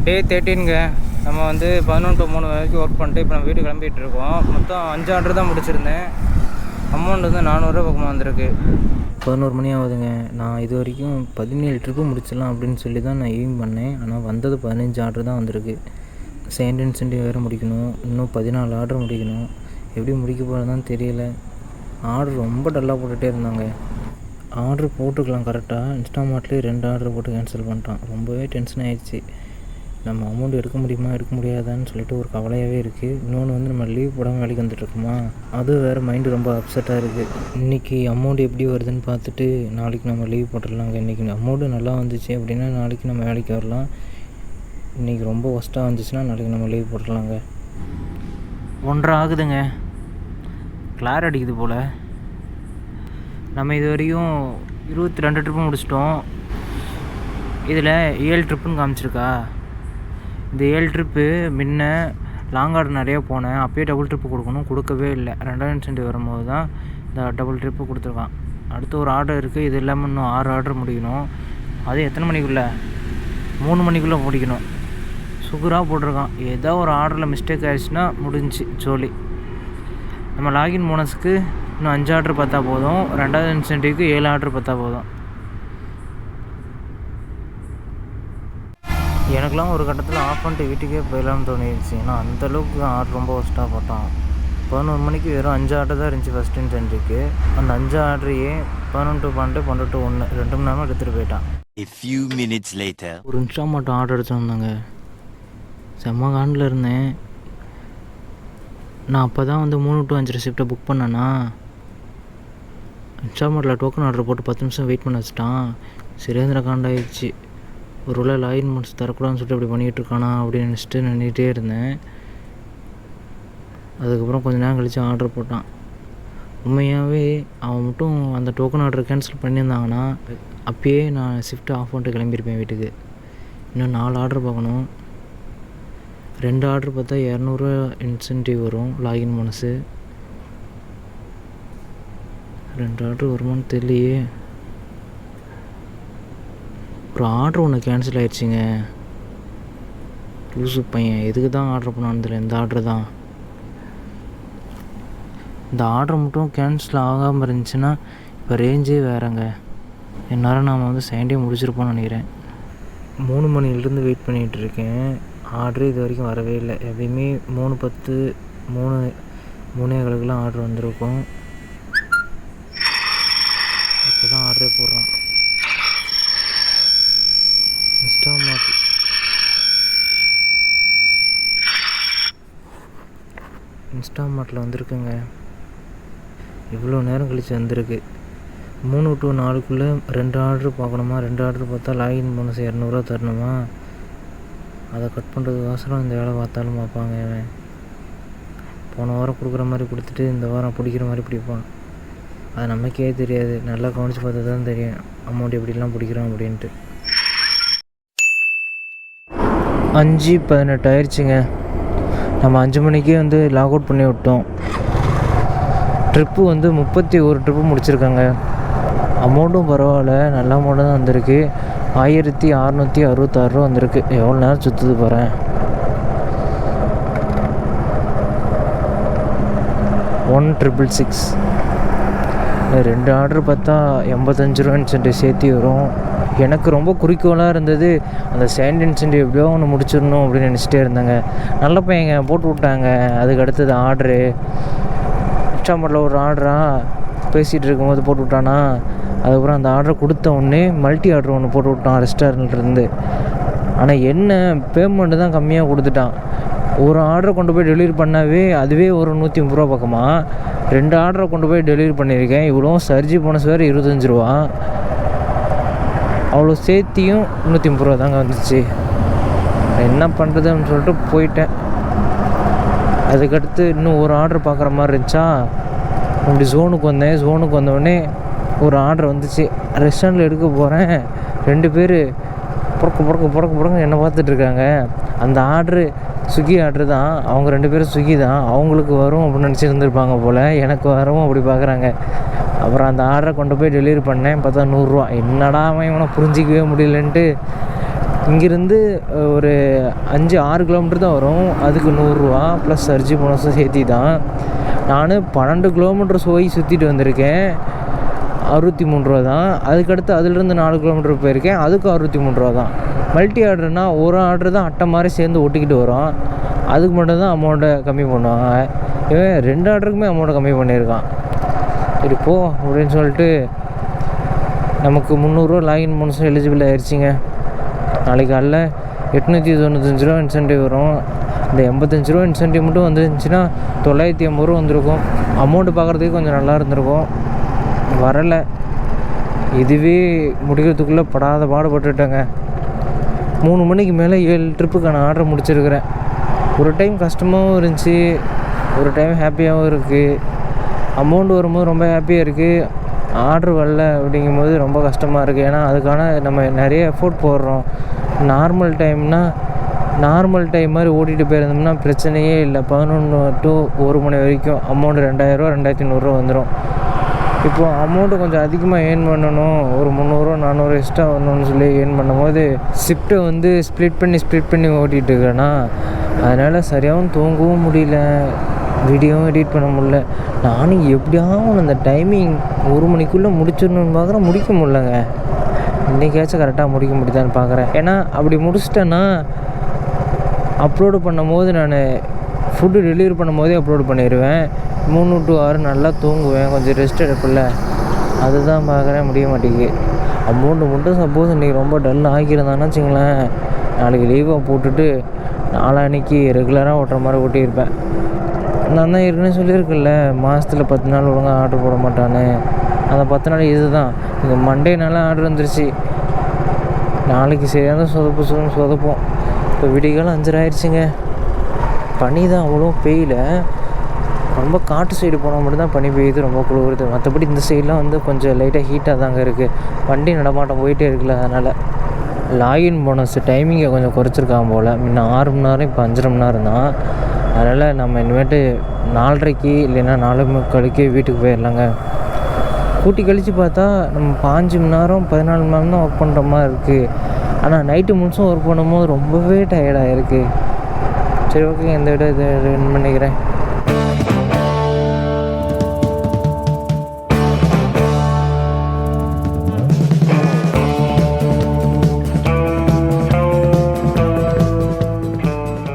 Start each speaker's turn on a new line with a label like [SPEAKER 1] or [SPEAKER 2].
[SPEAKER 1] டே 13ங்க. நம்ம வந்து 11 to 3 வரைக்கும் ஒர்க் பண்ணிட்டு இப்போ நம்ம வீட்டுக்கு கிளம்பிட்டு இருக்கோம். மொத்தம் 5 ஆர்டர் தான் முடிச்சிருந்தேன். அமௌண்ட் வந்து 400 பக்கமாக வந்திருக்கு. 11 மணி ஆகுதுங்க. நான் இது வரைக்கும் 17 ட்ரிப்பு முடிச்சிடலாம் அப்படின்னு சொல்லி தான் நான் எய்ம் பண்ணேன். ஆனால் வந்தது 15 ஆர்டர் தான் வந்திருக்கு. செகண்ட் இன்சென்டிவ் வேறு முடிக்கணும். இன்னும் 14 ஆர்டர் முடிக்கணும். எப்படி முடிக்க போகிறதுன்னு தெரியல. ஆர்டர் ரொம்ப டல்லாக போட்டுகிட்டே இருந்தாங்க. ஆர்டர் போட்டுக்கலாம் கரெக்டாக, இன்ஸ்டாமார்ட்லேயே 2 ஆர்டர் போட்டு கேன்சல் பண்ணிட்டான். ரொம்பவே டென்ஷன் ஆகிடுச்சு. நம்ம அமௌண்ட் எடுக்க முடியுமா எடுக்க முடியாதான்னு சொல்லிட்டு ஒரு கவலையாகவே இருக்குது. இன்னொன்று வந்து நம்ம லீவ் போடாமல் வேலைக்கு வந்துட்டுருக்கோமா, அது வேறு மைண்டு ரொம்ப அப்செட்டாக இருக்குது. இன்றைக்கி அமௌண்ட் எப்படி வருதுன்னு பார்த்துட்டு நாளைக்கு நம்ம லீவ் போட்டுடலாங்க. இன்றைக்கி அமௌண்ட்டு நல்லா வந்துச்சு அப்படின்னா நாளைக்கு நம்ம வேலைக்கு வரலாம். இன்றைக்கி ரொம்ப ஒஸ்ட்டாக வந்துச்சுன்னா நாளைக்கு நம்ம லீவ் போட்டுடலாங்க. 1:30 ஆகுதுங்க. கிளார் அடிக்குது போல். நம்ம இது வரையும் 22 ட்ரிப்பு முடிச்சிட்டோம். இதில் 7 ட்ரிப்புன்னு காமிச்சிருக்கா. இந்த 7 ட்ரிப்பு முன்ன லாங் ஆர்டர் நிறையா போனேன். அப்போயே டபுள் ட்ரிப்பு கொடுக்கணும், கொடுக்கவே இல்லை. 2வது இன்சென்டிவ் வரும்போது தான் இந்த டபுள் ட்ரிப்பு கொடுத்துருக்கான். அடுத்து ஒரு ஆர்டர் இருக்குது. இது இல்லாமல் இன்னும் 6 ஆர்டர் முடிக்கணும். அது எத்தனை மணிக்குள்ளே? 3 மணிக்குள்ளே முடிக்கணும். சுகராக போட்டிருக்கான். ஏதோ ஒரு ஆர்டரில் மிஸ்டேக் ஆகிடுச்சுன்னா முடிஞ்சு ஜோலி. நம்ம லாகின் போனஸுக்கு இன்னும் 5 ஆர்டர் பார்த்தா போதும். 2வது இன்சென்டிவ்க்கு 7 ஆர்டர் பார்த்தா போதும். எனக்குலாம் ஒரு கட்டத்தில் ஆஃப் பண்ணிட்டு வீட்டுக்கே போயிடலாம்னு தோணிடுச்சு. ஏன்னா அந்தளவுக்கு ஆர்டர் ரொம்ப ஒஸ்ட்டாக போட்டான். 11 மணிக்கு வெறும் 5 ஆர்டர் தான் இருந்துச்சு ஃபஸ்ட் இன்சென்டிவ்க்கு. அந்த 5 ஆர்டரையே 11 to 12, 12 to 1 2 மணி நேரமாக எடுத்துகிட்டு போயிட்டான். ஒரு இன்ஸ்டாமார்ட் ஆர்டர் எடுத்துருந்தாங்க. செம்ம காண்டில் இருந்தேன். நான் அப்போ தான் வந்து 3 to 5 ஷிஃப்ட்டை புக் பண்ணேன்னா, இன்ஸ்டாமார்ட்டில் டோக்கன் ஆர்டர் போட்டு 10 நிமிஷம் வெயிட் பண்ண வச்சுட்டான். சரியாந்திர காண்டாயிடுச்சு. ஒரு வேளை லாகின் முடிச்சு தரக்கூடாதுன்னு சொல்லிட்டு அப்படி பண்ணிகிட்ருக்கானா அப்படின்னு நினச்சிட்டு நின்றுட்டே இருந்தேன். அதுக்கப்புறம் கொஞ்சம் நேரம் கழித்து ஆர்டர் போட்டான். உண்மையாகவே அவன் மட்டும் அந்த டோக்கன் ஆர்டர் கேன்சல் பண்ணியிருந்தாங்கன்னா அப்பயே நான் ஷிஃப்ட்டு ஆஃப் பண்ணிட்டு கிளம்பியிருப்பேன் வீட்டுக்கு. இன்னும் 4 ஆர்டர் பார்க்கணும். 2 ஆர்டர் பார்த்தா 200 இன்சென்டிவ் வரும் லாகின் போனஸு. 2 ஆர்டர் வருமானு தெரியலையே. ஒரு ஆர்டர் ஒன்று கேன்சல் ஆகிடுச்சிங்க. லூசு பையன் எதுக்கு தான் ஆர்டர் பண்ணான்னு தெரியல. இந்த ஆர்டர் தான். இந்த ஆர்டர் மட்டும் கேன்சல் ஆகாமல் இருந்துச்சுன்னா இப்போ ரேஞ்சே வேறங்க. என்னால் நாம் வந்து செகண்டே முடிச்சிருப்போம்னு நினைக்கிறேன். 3 மணிலேருந்து வெயிட் பண்ணிகிட்ருக்கேன். ஆர்டரே இது வரைக்கும் வரவே இல்லை. எப்பயுமே 3:10 3:15 ஆர்டர் வந்திருக்கும். இப்போ தான் ஆர்டரே போடுறான். இன்ஸ்டாமார்ட்டில் வந்திருக்குங்க. இவ்வளோ நேரம் கழித்து வந்திருக்கு. 3 to 4க்குள்ளே 2 ஆர்டர் பார்க்கணுமா. 2 ஆர்டர் பார்த்தா லாகின் போனஸ் 200 தரணுமா. அதை கட் பண்ணுறது வாசனம் இந்த வேலை பார்த்தாலும் பார்ப்பாங்க. இவன் போன வாரம் கொடுக்குற மாதிரி கொடுத்துட்டு இந்த வாரம் பிடிக்கிற மாதிரி பிடிப்பான். அது நமக்கே தெரியாது. நல்லா கவனித்து பார்த்தா தான் தெரியும் அமௌண்ட் எப்படிலாம் பிடிக்கிறோம் அப்படின்ட்டு. 5:18 ஆயிடுச்சுங்க. நம்ம 5 மணிக்கே வந்து லாக் அவுட் பண்ணி விட்டோம். ட்ரிப்பு வந்து 31 ட்ரிப்பு முடிச்சிருக்காங்க. அமௌண்ட்டும் பரவாயில்ல, நல்ல அமௌண்ட்டு தான் வந்திருக்கு. 1666 ரூபா வந்திருக்கு. எவ்வளோ நேரம் சுற்றுது பாறேன். 1666. 2 ஆர்டர் பார்த்தா 85 ரூபா இன்சென்டிவ் சேர்த்து வரும். எனக்கு ரொம்ப குறிக்கோளாக இருந்தது அந்த செகண்ட் இன்சென்டிவ் எப்படியோ ஒன்று முடிச்சிடணும் அப்படின்னு நினச்சிட்டே இருந்தாங்க. நல்ல பையங்க போட்டு விட்டாங்க. அதுக்கு அடுத்தது ஆர்டரு இன்ஸ்டாமார்ட்டில் ஒரு ஆர்டராக பேசிகிட்டு இருக்கும்போது போட்டு விட்டானா. அதுக்கப்புறம் அந்த ஆர்டரை கொடுத்த உடனே மல்டி ஆர்டர் ஒன்று போட்டு விட்டான் ரெஸ்டாரண்ட்லேருந்து. ஆனால் என்ன பேமெண்ட்டு தான் கம்மியாக கொடுத்துட்டான். ஒரு ஆர்டரை கொண்டு போய் டெலிவரி பண்ணாவே அதுவே ஒரு 130 ரூபா பக்கமாக. 2 ஆர்டரை கொண்டு போய் டெலிவரி பண்ணியிருக்கேன். இவ்வளோ சர்ஜி போனஸ் வேறு 25 ரூபா. அவ்வளோ சேர்த்தியும் 150 ரூபா தாங்க வந்துச்சு. என்ன பண்ணுறது அப்படின்னு சொல்லிட்டு போயிட்டேன். அதுக்கடுத்து இன்னும் ஒரு ஆர்டர் பார்க்குற மாதிரி இருந்துச்சா, அப்படி ஜோனுக்கு வந்தேன். ஜோனுக்கு வந்தோடனே ஒரு ஆர்டர் வந்துச்சு. ரெஸ்டாரண்ட்டில் எடுக்க போகிறேன். 2 பேர் புறக்க என்னை பார்த்துட்ருக்காங்க. அந்த ஆர்டரு ஸ்விக்கி ஆர்டரு தான். அவங்க 2 பேரும் ஸ்விக்கி தான். அவங்களுக்கு வரும் அப்படின்னு நினச்சிருந்துருப்பாங்க போல். எனக்கு வரவும் அப்படி பார்க்குறாங்க. அப்புறம் அந்த ஆர்டரை கொண்டு போய் டெலிவரி பண்ணேன். பார்த்தா 100 ரூபா. என்னடா அவன் இவனை புரிஞ்சிக்கவே முடியலன்ட்டு இங்கேருந்து ஒரு 5-6 கிலோமீட்டர் தான் வரும். அதுக்கு 100 ரூபா ப்ளஸ் சர்ஜி போனஸும் சேர்த்தி தான். நான் 12 கிலோமீட்டர் போய் சுற்றிட்டு வந்திருக்கேன், 63 ரூபா தான். அதுக்கடுத்து அதிலிருந்து 4 கிலோமீட்டர் போயிருக்கேன், அதுக்கு 63 ரூபா தான். மல்டி ஆர்டர்னால் ஒரு ஆர்டர் தான் அட்டை மாதிரி சேர்ந்து ஒட்டிக்கிட்டு வரும், அதுக்கு மட்டும் தான் அமௌண்ட்டை கம்மி பண்ணுவாங்க. இவன் 2 ஆர்டருக்குமே அமௌண்ட்டை கம்மி பண்ணியிருக்கான். சரி போ அப்படின்னு சொல்லிட்டு நமக்கு 300 ரூபா லாகின் போனஸும் எலிஜிபிள் ஆயிடுச்சிங்க. நாளைக்கு காலைல 895 ரூபா இன்சென்டிவ் வரும். இந்த 85 ரூபா இன்சென்டிவ் மட்டும் வந்துருந்துச்சுன்னா 980 ரூபா வந்திருக்கும். அமௌண்ட்டு பார்க்குறதுக்கு கொஞ்சம் நல்லா இருந்திருக்கும், வரலை. இதுவே முடிக்கிறதுக்குள்ளே படாத பாடுபட்டுட்டேங்க. 3 மணிக்கு மேலே 7 ட்ரிப்புக்கான ஆர்டர் முடிச்சிருக்கிறேன். ஒரு டைம் கஷ்டமாகவும் இருந்துச்சு, ஒரு டைம் ஹாப்பியாகவும் இருக்குது. அமௌண்ட் வரும்போது ரொம்ப ஹாப்பியாக இருக்குது, ஆர்டர் வரல அப்படிங்கும்போது ரொம்ப கஷ்டமாக இருக்குது. ஏன்னா அதுக்கான நம்ம நிறைய எஃபோர்ட் போடுறோம். நார்மல் நார்மல் டைம் மாதிரி ஓட்டிகிட்டு போயிருந்தோம்னா பிரச்சனையே இல்லை. 11 to 1 மணி வரைக்கும் அமௌண்ட் 2000 ரூபா 2100 ரூபா வந்துடும். இப்போது அமௌண்ட்டு கொஞ்சம் அதிகமாக ஏர்ன் பண்ணணும், ஒரு 300 ரூபா 400 எக்ஸ்ட்ரா வரணும்னு சொல்லி ஏர்ன் பண்ணும்போது ஷிஃப்ட்டை வந்து ஸ்ப்ளிட் பண்ணி ஓட்டிகிட்டு இருக்கேன்னா அதனால் சரியாகவும் தூங்கவும் முடியல, வீடியோவும் எடிட் பண்ண முடியல. நானும் எப்படியாவும் அந்த டைமிங் 1 மணிக்குள்ளே முடிச்சிடணுன்னு பார்க்குறேன், முடிக்க முடியலங்க. இன்றைக்காச்சும் கரெக்டாக முடிக்க முடியுதான்னு பார்க்குறேன். ஏன்னா அப்படி முடிச்சிட்டேன்னா அப்லோடு பண்ணும்போது நான் ஃபுட்டு டெலிவரி பண்ணும்போதே அப்லோடு பண்ணிடுவேன். 3 to 6 நல்லா தூங்குவேன், கொஞ்சம் ரெஸ்ட் எடுப்பில்ல, அதுதான் பார்க்குறேன், முடிய மாட்டேங்குது. அமௌண்ட்டு மட்டும் சப்போஸ் இன்றைக்கி ரொம்ப டல் ஆகியிருந்தான்னு வச்சுங்களேன், நாளைக்கு லீவாக போட்டுட்டு நாளான்னைக்கு ரெகுலராக ஓட்டுற மாதிரி ஓட்டியிருப்பேன். நான் தான் ஏற்கனவே சொல்லியிருக்கேன்ல, மாதத்தில் 10 நாள் ஒழுங்காக ஆர்டர் போட மாட்டான்னு. அந்த 10 நாள் இது தான். இங்கே மண்டேனால ஆர்டர் வந்துருச்சு, நாளைக்கு சரியான சொதப்போம். இப்போ விடிகாலம் 5:30 ஆயிடுச்சுங்க. பனி தான் அவ்வளோ பெய்யல, ரொம்ப காட்டு சைடு போனால் மட்டும்தான் பனி பெய்யுது, ரொம்ப குளிருது. மற்றபடி இந்த சைடெலாம் வந்து கொஞ்சம் லைட்டாக ஹீட்டாக தாங்க இருக்குது, வண்டி நடமாட்டம் போயிட்டே இருக்குல்ல. அதனால் லாகின் போனஸ் டைமிங்கை கொஞ்சம் குறைச்சிருக்கான் போல். முன்ன 6 மணி நேரம், இப்போ 5.5 மணி நேரம் தான். அதனால் நம்ம இனிமேட்டு 4:30 இல்லைன்னா 4:45 வீட்டுக்கு போயிடலாங்க. கூட்டி கழித்து பார்த்தா நம்ம 5 மணி நேரம் 14 மணி நேரம் தான் ஒர்க் பண்ணுற மாதிரி இருக்குது. ஆனால் நைட்டு முழுசும் ஒர்க் பண்ணும்போது ரொம்பவே டயர்டாக இருக்குது. சரி ஓகே, இந்த விட இதை ரன் பண்ணிக்கிறேன்.